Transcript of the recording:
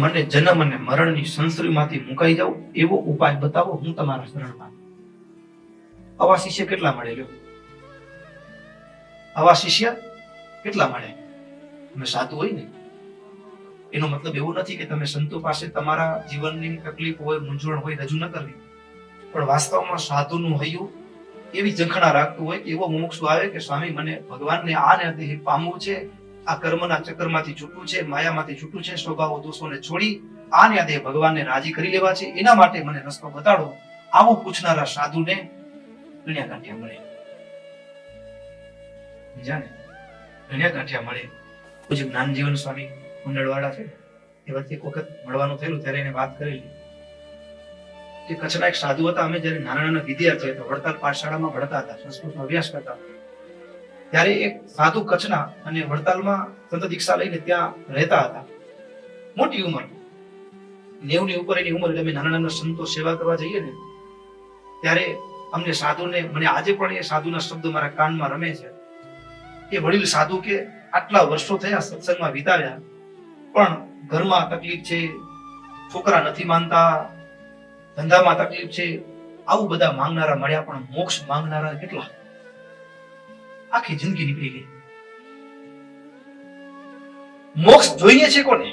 મને જન્મ અને મરણની સંસરીમાંથી મુકાઈ જાઉં એવો ઉપાય બતાવો, હું તમારા શરણમાં. આવા શિષ્ય કેટલા મળે? લ્યો, આવા શિષ્ય કેટલા મળે? તમે સાધુ હોય ને, એનો મતલબ એવો નથી કે તમે સંતો પાસે તમારા જીવનની તકલીફ હોય, મૂંઝવણ હોય રજૂ ન કરવી, પણ વાસ્તવમાં સાધુનું હૈયું એવી ઝંખના રાખતું હોય કે એવો મોક્ષ આવે કે સ્વામી મને ભગવાનને આને દેહ પામવું છે, આ કર્મના ચક્કરમાંથી છૂટવું છે, માયામાંથી છૂટવું છે, સ્વભાવ દોષોને છોડી આને દેહ ભગવાનને રાજી કરી લેવા છે, એના માટે મને રસ્તો બતાડો. આવું પૂછનારા સાધુને ગણ્યા ગાંઠિયા મળે. જાણે ગણ્યા ગાંઠિયા મળે. પૂજ્ય જ્ઞાનજીવન સ્વામી મંડળવાળા છે, એ વખતે એક વખત મળવાનું થયેલું ત્યારે એને વાત કરેલી કે કચ્છના એક સાધુ હતા. અમે જયારે નાના નાના વિદ્યાર્થી હતા, વડતાલ પાઠશાળામાં ભણતા હતા, સંસ્કૃતનો અભ્યાસ કરતા, ત્યારે એક સાધુ કચ્છના અને વડતાલમાં સંત દીક્ષા લઈને ત્યાં રહેતા હતા. મોટી ઉંમર, 90 ની ઉપર એની ઉંમર. એટલે અમે નાના નાના સંતો સેવા કરવા જઈએ ને ત્યારે અમને સાધુને, મને આજે પણ એ સાધુના શબ્દ મારા કાનમાં રમે છે. એ વડીલ સાધુ કે આટલા વર્ષો થયા સત્સંગમાં વિતાવ્યા, પણ ઘરમાં તકલીફ છે, છોકરા નથી માનતા, ધંધામાં તકલીફ છે, આવું બધા માંગનારા મળ્યા, પણ મોક્ષ માંગનારા કેટલા? આખી જિંદગી નીકળી ગઈ. મોક્ષ જોઈએ છે કોને?